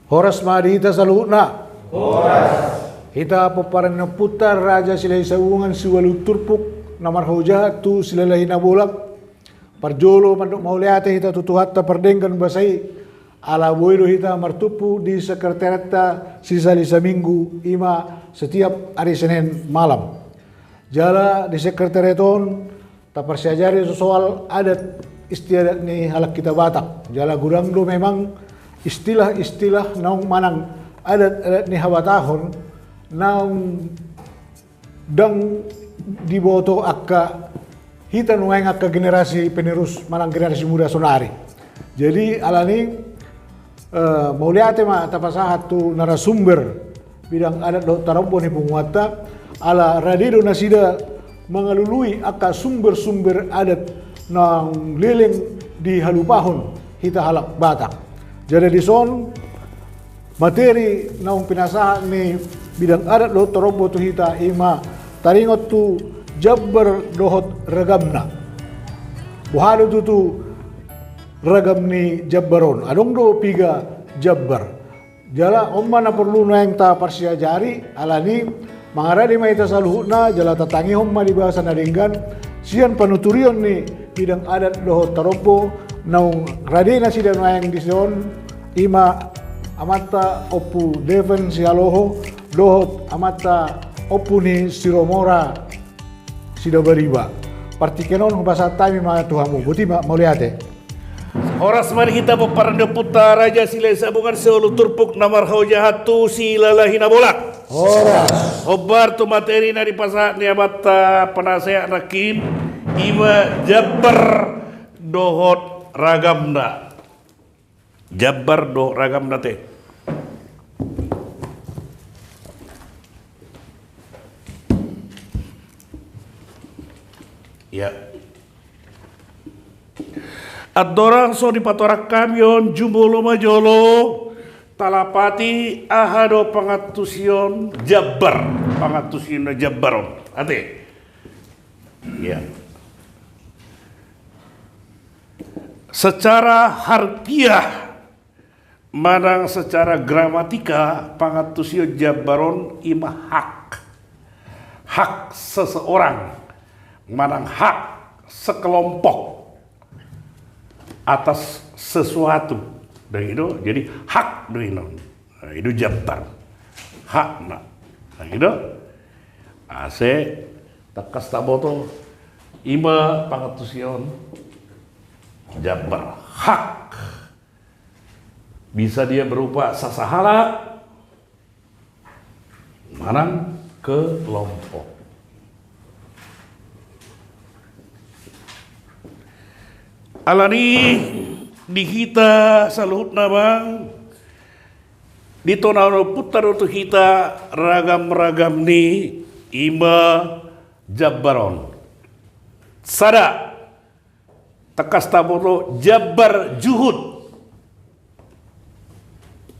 Horas madi hita saluna. Horas. Hita paparan na putar raja silai saungan siwalu turpuk namar hoja tu silalahi na bolak. Parjolo mandok mauliate hita tutuhatta perdengkan basai. Ala boido hita martupu di sekretariata sisa minggu ima setiap hari Senin malam. Jala di sekretariaton tak persiajari soal adat istiadat ni halak kita Batak. Jala gurang do memang istilah-istilah naung manang adat ni Habatahon naung dang diboto akka hita nueng akka generasi penerus manang generasi muda sonari. Jadi alani mauliate ma tapasahat tu narasumber bidang adat do tarombo ni penguata ala radido nasida mengalului akka sumber-sumber adat nang leleng di halupahon hita halak Batak. Jadi di son materi naung pinasahan ni bidang adat do tarombo tu hita ima taringot tu jabbar dohot ragamna. Buhalo tu ragam ni jabbaron. Adong do piga jabbar. Jala omma na perlu na yang ta parsiajari alani mangara di maita saluhuna jala tatangi homma di bahasa nadinggan sian panuturion ni bidang adat dohot tarombo naung radina sida noayang dison ima amata opu Deven sialoho dohot amata opu ni siromora sida bariba partikenon bahasa tami mga tuhamu buti mauliate. Horas mari kita paparanda putar raja silai sabungan seolu turpuk namar hojahatu silalahi na bolak. Horas. Obar tu materi na di pasak ni abata penasehat rakim ima jabbar dohot ragamna. Jabbar dohot ragamna teh. Ya. Adorang so di patorak kamyon jumbolo majolo talapati ahado pangatusion jabbar pangatusion jabbaron ate ya secara harfiah manang secara gramatika pangatusion jabbaron ima hak seseorang manang hak sekelompok atas sesuatu dari itu jadi hak dari itu, nah, itu jabbar hak nak, nah itu ase takas taboto ima pangatusion jabbar hak bisa dia berupa sasahala manang kelompok. Alani di kita salut nabang di tonano putar untuk kita ragam-ragam ni ima jabbaron sada takas taboro jabbar juhud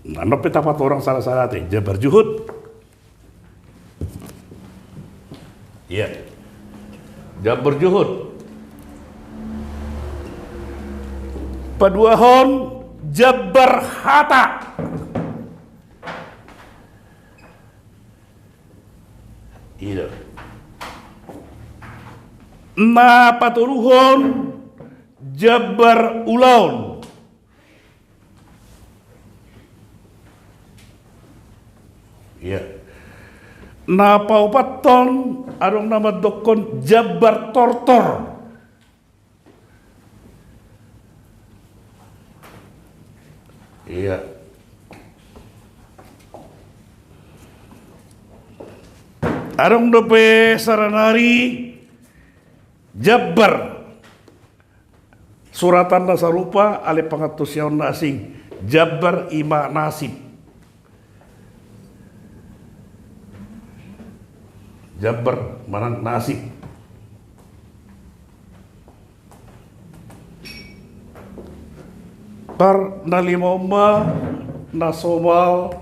nano petapat orang salah-salah teh jabbar juhud ya jabbar juhud paduahon jabbar hata iya na paturuhon jabbar ulaun iya na paupaton adong nama dokon jabbar tortor. Iya. Arong dope saranari jabbar suratan nasa rupa ale pangatusiaon asing jabbar ima nasib jabbar manang nasib par nalimoma nasomal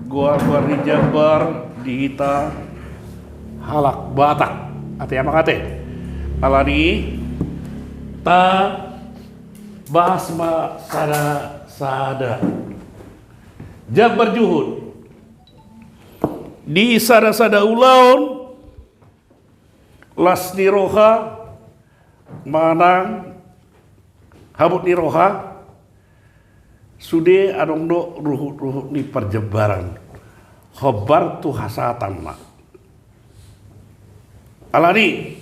gua bari jabbar dihita halak Batak ate ama kate alani ta bahas ma sada Jabar Juhud di sada-sada ulaun las niroha manang habut niroha sude adong do ruhut-ruhut ni perjebaran khobar tu hasatan mak alani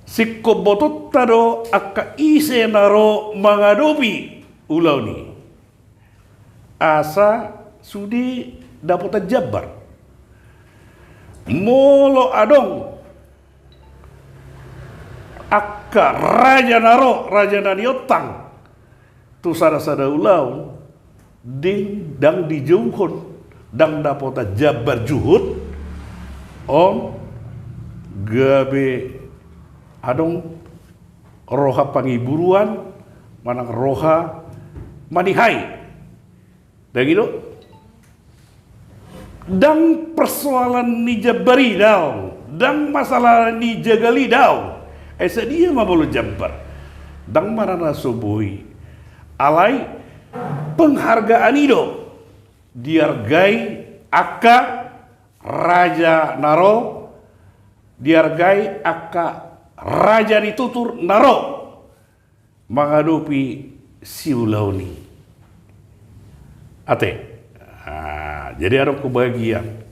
sikko botot tado akka ise naro mangadopi ulau ni asa sudi dapat jabar molo adong akka raja naro raja naniotang tu sada-sada ulau ding dang dijungkon dang dapat jabar juhud on gabe adong roha pangiburuan manang roha manihai dan gitu dan persoalan ni jabari daw dan masalah ni jagali daw esa dia mah bolu jabar dan marana soboi alai penghargaan itu dihargai aka raja naro dihargai aka raja ditutur naro menghadapi si ulau ni ate jadi ada kebahagiaan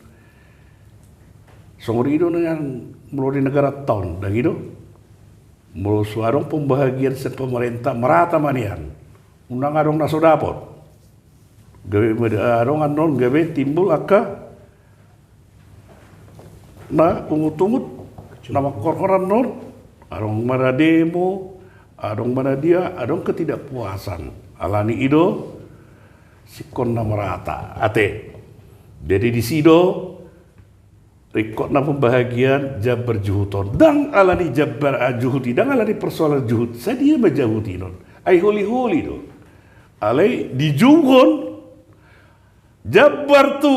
songor itu dengan melalui negara tahun dan itu melalui suarong pembahagian pemerintah merata manian undang adong naso dapot gawe adong anon gawe timbul aka na ungut-ungut nama korporan non adong mana demo adong mana dia adong ketidakpuasan alani ido sikon na merata ate jadi di sido rekod na pembahagian jabar juhuton dang alani jabar juhudi dang alani persoalan juhud saya dia majahuti non ai holi-holi do alai dijungkon jabar tu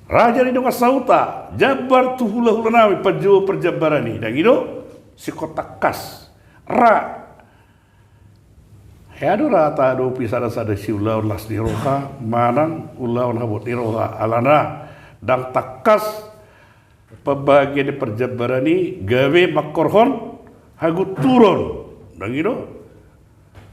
raja ni dong sauta jabar tu hula-hula nawi pajo perjabaran ni dan itu si kotak kas ra hado rata do pisada-sada si ulaun las di roha manang ulaun habut di roha alana dan takas pembagian di perjabaran ni gawe makorhon hagut turun dan itu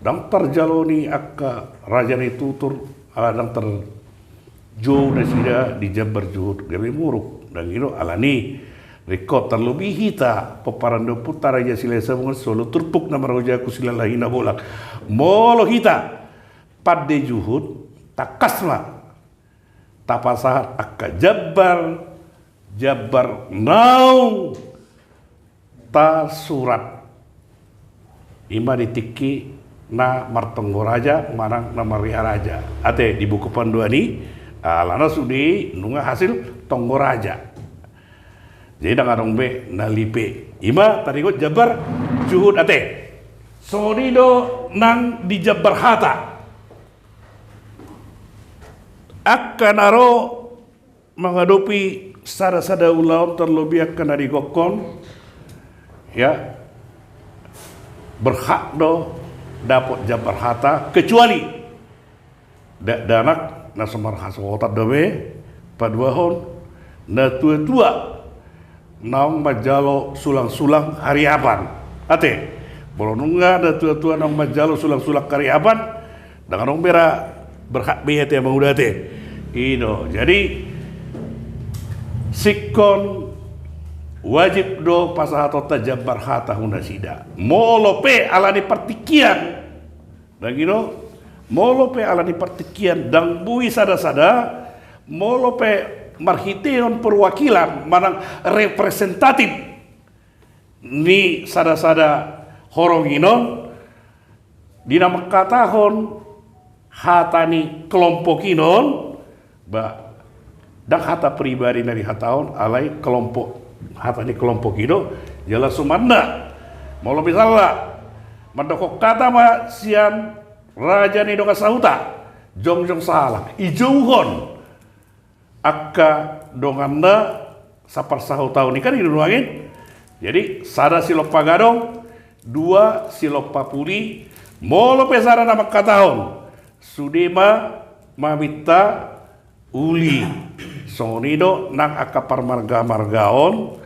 dan terjaloni akka raja ni tutur dan terjauh dan sida di jabar juhud gawe muruk dan itu alani rekod terlebih hita peparando putar raja sila sabungan solo turpuk nama raja ku sila lahina bolak molo hita padde juhud takasma tapasahat akka jabar naung ta surat ima ditiki na martonggo raja marang na maria raja ate di buku panduani alana sudi nunga hasil tonggo raja jadi dang adong be nalipe ima tadi kok jabar juhud ate sonido nang di jabar hata akan aro menghadapi sada-sada ulaun terlebih akan dari gokon ya berhak do dapat jabar hata kecuali danak na semar hasotat dawe paduahon na tua-tua nang majalo sulang-sulang hariapan ate bolonunga da tua-tua nang majalo sulang-sulang hariapan dengan orang bera berhak bete mengudah te ino jadi sikon wajib do pasahatota jabar hata hunda sida molope alani partikian dan ino molope alani partikian dan bui sada-sada molope marhiteon perwakilan manang representatif ni sada-sada horonginon dinama katahon hatani kelompokinon ba dan hata pribadi dari hataon alai kelompok hatani kelompokino jala sumanda molo misalnya mandokok kata ma sian raja ni doka sauta jongjong salah ijauhon akka donganda sapar sahau tahun ini kan dinuangin jadi sada silop pagadong dua silop papuli molo pesara nama katahon Sudema mamita uli sonido nang akapar marga-margaon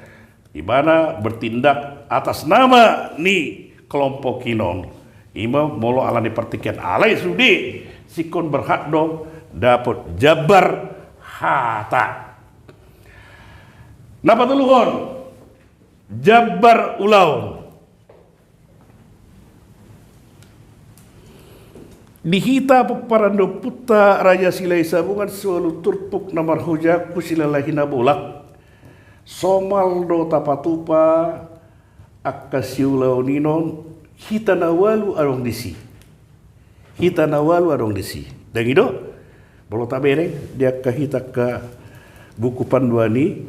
di mana bertindak atas nama ni kelompok kinon. Ima molo alani pertikian alai sudi sikon berhak dong dapat jabar hata. Napa tuluhon? Jabar ulaun. Dihita peparando puta raja silai sabungan selalu turpuk namar hujaku silalahina bolak somal do tapatupa akasiulau ninon hita nawalu arong disi dan itu bolo tabere dia kahita ke buku panduani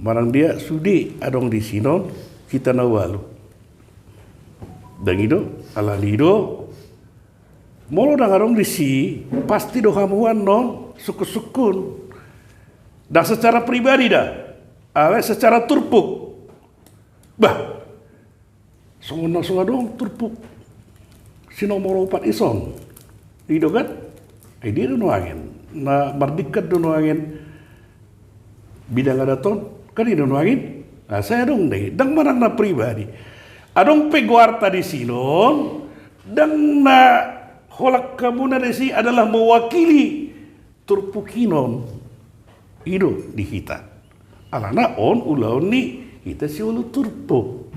marang dia sudi arong disi non hita nawalu dan itu ala lido molo dang arong disi pasti do hamuan non suku-sukun dan secara pribadi dah ale secara turpuk bah songon dong turpuk sinomoro upat ison ido kan dia do nuangin na mardikat do nuangin bidang ada ton kan ido nuangin nah saya dong deh dang marang na pribadi adong peguarta di sinon dang na holak kamu na desi adalah mewakili turpukinon ido di hita alana on ulaon ni hita si ulu turpuk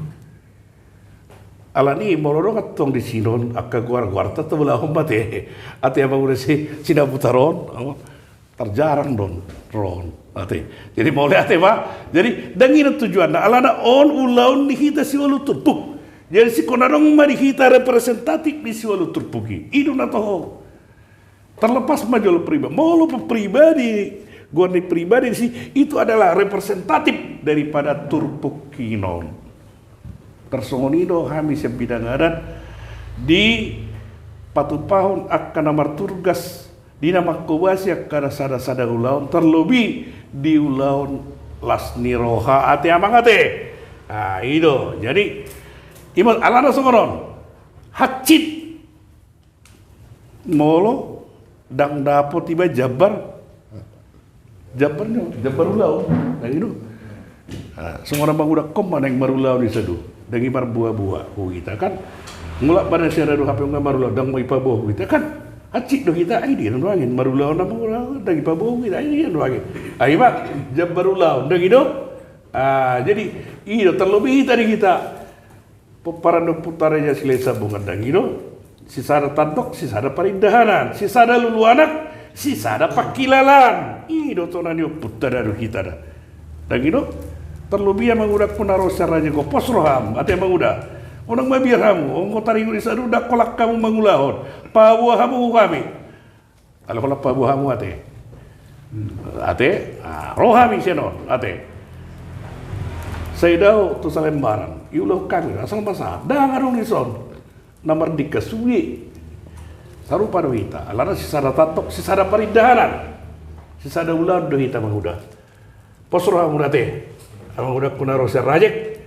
alani moloro katong di sinon akka guarta tu belah hombate ate abang udah si sinabutaron terjarang don ron ate jadi mau lihat apa jadi dangin tujuan alana on ulaon ni hita si ulu turpuk. Jadi si konarong mari kita representatif di suatu turpuki. Itu natoh. Terlepas majol pribadi, mau pribadi, gua nih pribadi sih itu adalah representatif daripada turpukinon. Tersongonido kami sebidang adat di patupahon akan namar turgas di nama kubasi akan sada ulaun terlebih di ulaun lasni roha ate amang ate. Ah itu jadi iman alana songoron hacit molo dang dapot tiba jabar ulau dan itu songoran bang udah koma neng marulau di sedu dan imar buah-buah kita kan mulak pada siara do HP nggak marulau dang mau ipaboh kita kan hacit do kita ini dia nuangin marulau nama ulau dang ipaboh kita ini dia nuangin ayo mak jabar ulau dan itu jadi itu terlebih tadi kita peparando putaranya silai sabungan dan itu sisada tantok, sisada parindahanan, sisada lulu anak, sisada pakilalan. Itu tonanyo putararu kita dah. Dan itu terlebih yang mengudak punaro saranya ko posroham, ate mengudak. Orang mabir hamu, orang taring urisadu dak kolak kamu mengulahon. Pabuah hamu kami. Kalau kolak pabuah hamu ate. Rohami senon ate. Saya tahu tu salembaran. Iulah kami asal masa dah ngarung nison nomor dikasui sarupa do hita alana sisada tatok sisada parindahanan sisada ular do hita manguda posro amurate manguda kuna roser rajek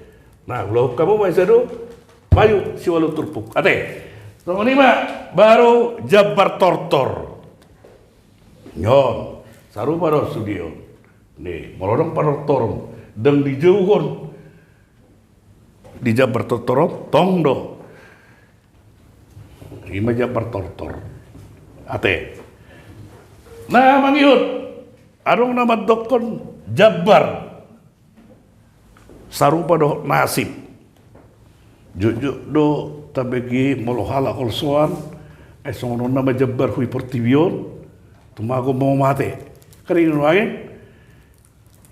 nah ulah kamu mai sadu mayu siwalu turpuk ate nomor 5 baru jabar tortor nyon sarupa do studio nih molodong tortor dan dijauhon di Jabar Tortor tongdo ima Jabar Tortor ate nah mangiut arong nama dokon Jabar sarupa do nasib jujuk do tabegi molohala kolsoan songono nama Jabar hui portivion tumago mau mate kering nuangin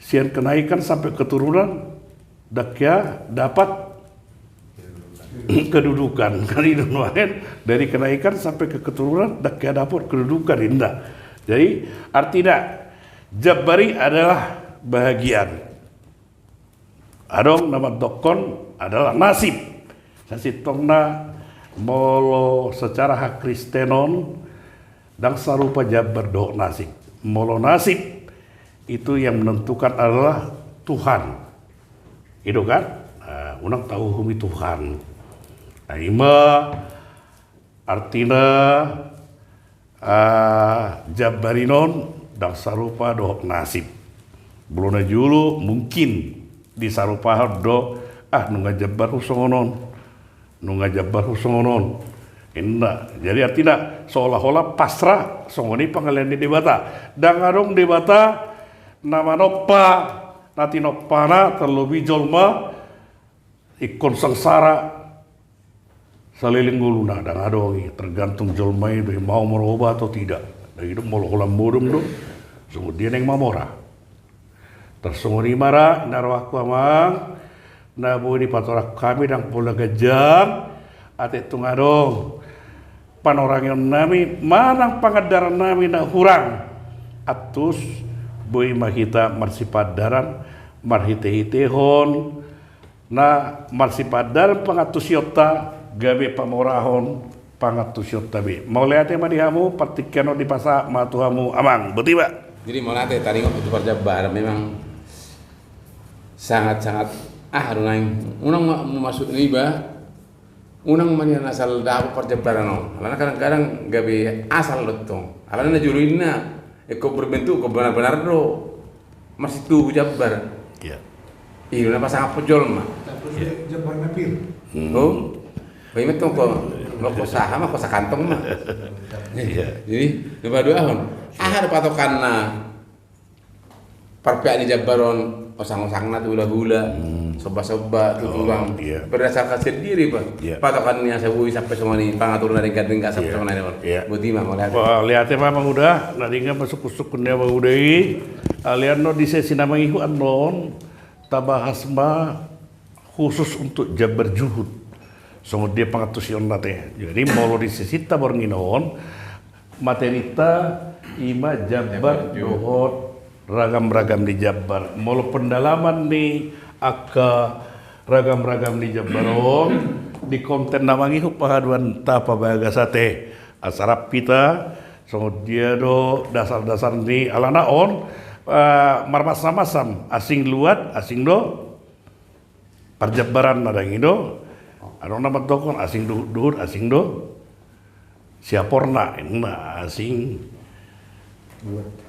sian kenaikan sampai keturunan dakya dapat kedudukan kali nuahen dari kenaikan sampai ke keturunan dak dapat kedudukan indah. Jadi artinya Jabari adalah bahagian. Adong nama dokon adalah nasib. Sasitongna molo secara hak Kristenon dan sarupa Jabar do nasib. Molo nasib itu yang menentukan adalah Tuhan. Itu kan? Unang tahu humi Tuhan. Ima artinya Jabbarinon dan sarupa dohok nasib. Belum julu mungkin di sarupa do nunga jabbar usongonon. Nunga jabbar usongonon. Indah. Jadi artinya seolah-olah pasrah songoni pangalian di debata. Dan ngarong debata nama nopa nanti nopana terlebih jolma ikon sengsara saliling guluna dan adongi tergantung jolma itu mau merubah atau tidak. Dan itu mau ulang bodom do, sungguh dia neng mamora. Tersungguh di mara narwaku amang, nabu di patorak kami dan pola gajang, ate tungadong. Panorang yang nami manang pangadaran nami na hurang atus boy mahita marsipadaran marhite-hitehon na marsipadaran pangatusyota gabe pamorahon pangatusyota be mau lihat yang manihamu partikiano di pasa matuhamu amang betul ba? Jadi mau nate tadi itu Parjabar memang sangat-sangat runang unang masuk riba unang manian asal dapat Parjabar no karena kadang-kadang gabe asal lotong karena juruinna eko berbentuk benar-benar do masih tuh Jabar Iya iya napa sangat pojol mah Jabar Napir. oh bagaimana tuh kok lo kosaha mah kosa kantong mah jadi coba dua ada patokan parpek di Jabaron osang-osangna tuh hula-hula soba-soba tuh tulang berdasarkan sendiri Pak patokannya saya sampai semua nih pangatur dari gading nggak sampai semua nih buti mah mau lihat lihatnya mah udah nadingnya masuk dia mah udah alian no di sesi nama ihu anon tabahas mah khusus untuk Jabar Juhud semua dia pangatusion nate jadi mau di sesi tabor nginon materita ima Jabar Juhud ragam-ragam di Jabar mau pendalaman nih aka ragam-ragam di Jabaron di konten namanya itu pahaduan tapa baga sate asarap kita so dia do dasar-dasar di alana on marmas-masam asing luat asing do Parjabaran ada yang itu ada nama tokon asing dur asing do siaporna ini asing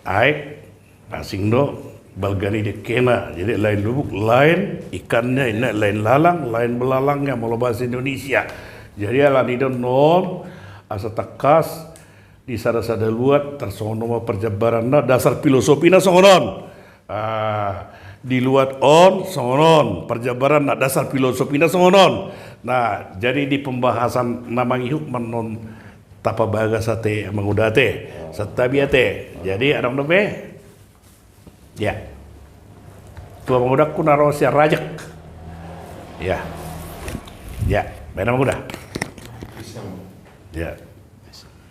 aik asing do balgani de kena jadi lain lubuk lain ikannya ini lain lalang lain belalangnya mau bahasa Indonesia jadi ala di non asa takas di sada-sada luat tersono ma Parjabaran dasar filosofi na songonon di luat on songonon Parjabaran dasar filosofi na songonon nah jadi di pembahasan nama ihuk menon tapa baga sate mengudate satabiate jadi ada nobe ya, tua pemuda ku naro sia rajak. Ya, benar pemuda. Ya.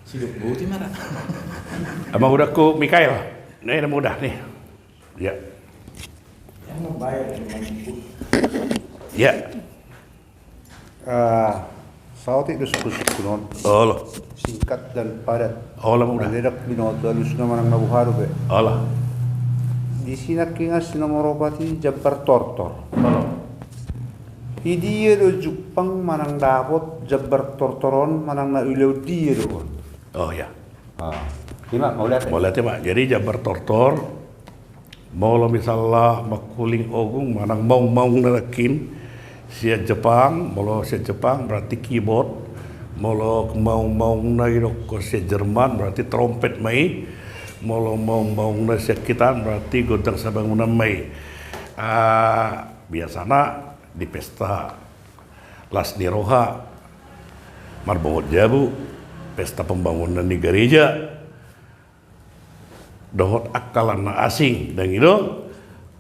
Sidup buti mana? Abang udah ku Mikael. Nih mudah nih. Ya. Ya. Sauti diskusi non. Allah. Singkat dan padat. Allah mudah. Ledak binoto alus nama nang nabuharu be. Allah. Di sini kingas nomorobati Jabar Tortor. Idi do Jepang manang dapot Jabar Tortoron manang na ulew dia do. Oh ya. Ima mau lihat. Mau lihat ya Pak. Jadi Jabar Tortor mau lo misalnya makuling ogung manang mau narakin sia Jepang, mau lo sia Jepang berarti keyboard, mau lo mau nagiro ko sia Jerman berarti trompet mai. Mau nasi kita berarti godang sabangunan mai. Biasanya di pesta Las Niroha, Marbongot Jabu, pesta pembangunan di gereja, dohot akalan asing dan itu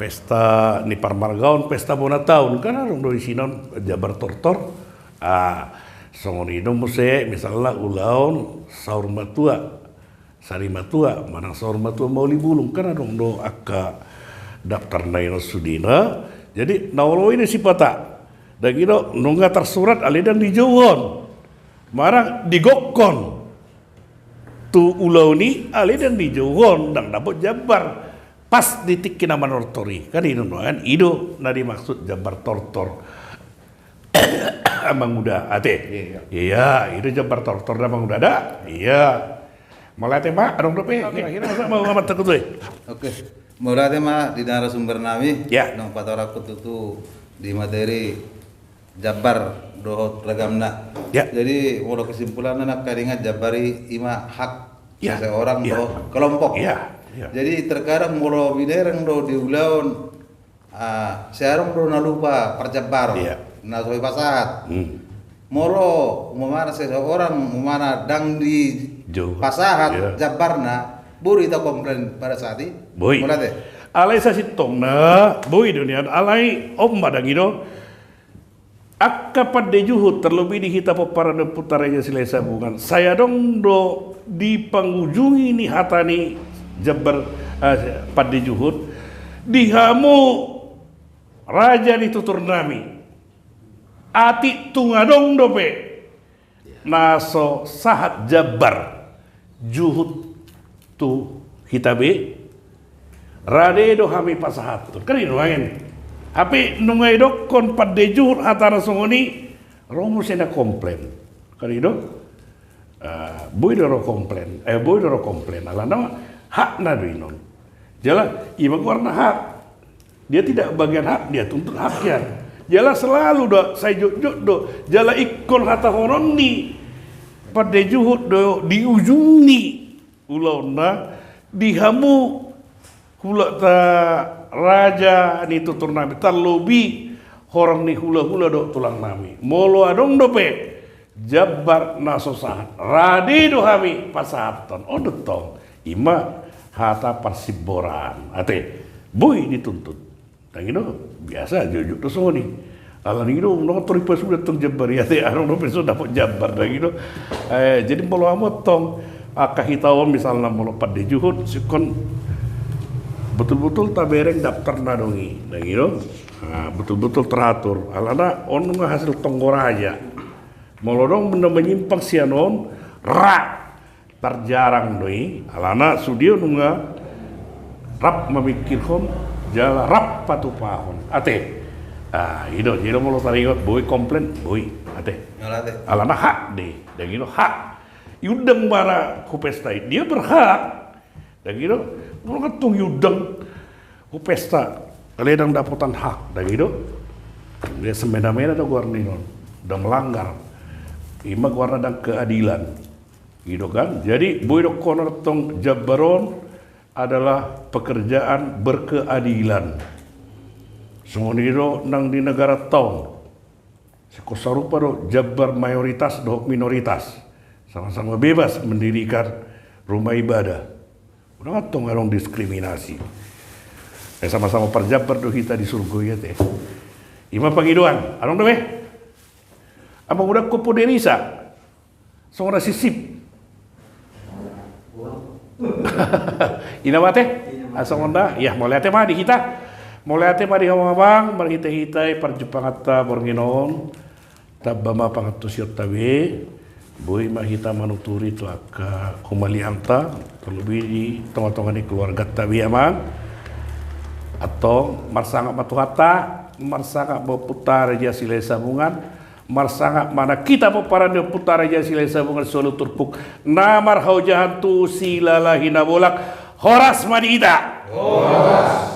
pesta ni Parmargaon, pesta bona tahun kan orang dari sinon Jabar Tortor. Songon itu muse misalnya ulaun saur matua. Sari matua, manang saur matua mau libulung kan dong do akka daftar naino sudina. Jadi nawalo ini si pata. Dan gitu nungga tersurat alidan dijauhon. Marang digokon. Tu ulau ni alidan dijauhon dan dapat Jabar. Pas ditik kina manortori. Kan itu kan ido nadi maksud Jabar Tortor. Amang muda ate. Iya, itu Jabar Tortor amang muda ada. Iya. Mulai tema adong dope kira-kira masa mau amat takut Oke, mulai tema di narasumber nami, Ya. nong patorakut itu di materi Jabar dohot ragamna. Ya. Jadi mau kesimpulannya nak karingat Jabari ima hak Ya. seseorang Ya. do kelompok. Ya. Ya. Jadi terkadang molo bidereng do di ulaun searang do nalupa perjabar, Ya. nasoi pasahat. Moro umumana seseorang umumana dang di Jauh. pasahat Ya. jabarna buri ta komplain pada saat itu. Boy. Mulai deh. Alay sa sitong na boy dunia alay badang ino akka padde juhut terlebih di hita para putaranya sila sabungan saya dong do di penghujungi ni hatani Jabar padde juhut dihamu raja ni tutur nami ati tungadong dope naso sahat Jabar juhut tu hitabe rade do hami pasahatun kan inuangin api nungay do kon padde juhut hatara sungoni romo sena komplain kan itu boy do komplain alana hak na do inon jala iba warna hak dia tidak bagian hak dia tuntut haknya jala selalu do saya jujur do jala ikon hata horoni padde juhut do di ujung ni ulona dihamu hula ta raja ni tutur nami terlebih orang ni hula do tulang nami molo adong dope Jabar naso sahat radi do hami pasahaton odotong ima hata persiboran ate boy dituntut dan itu biasa jujur do soni alan itu no toripa sudah tong Jabar ya te arong dope sudah dapat Jabar dan itu jadi molo amotong akahitawan misalnya molo padde juhut sikon betul-betul tabereng daftar nadongi dan gitu betul-betul teratur alana on hasil tonggora molodong benda menyimpang sianon rak terjarang doi alana sudio nunga rap memikirkan jala rap patupahon ate itu jadi molo taringot boy komplain boy ate Mulai deh. alana hak deh dan gitu hak yudeng bara kupestai dia berhak dan gitu orang tung yudeng kupesta kaledang daputan hak dan gitu dia semena-mena do guarninon udah melanggar ima guarna dan keadilan gitu kan jadi boy do kono tong Jabaron adalah pekerjaan berkeadilan semua itu nang di negara tong sekosarupa do Jabar mayoritas do minoritas sama-sama bebas mendirikan rumah ibadah. Udah ngatong ngarong diskriminasi. Sama-sama perjabar do kita di surga ya teh. Ima pangiduan, arong dobe. Abang udah kopo derisa. Song sisip. Ina mate? Asong onda, ya mulai ate mah di kita. Mulai ate mah di abang, berhita-hitai perjumpaan bornginon. Tabama pangatusyot tabe. Boy mahita manuturi tu aka kumali anta terlebih di tengah-tengah ni keluarga tabi amang atau marsangak matuhata marsangak berputar aja silai sabungan marsangak mana kita peparan berputar aja silai sabungan solo turpuk namar haujahan tu silalahina bolak horas madida horas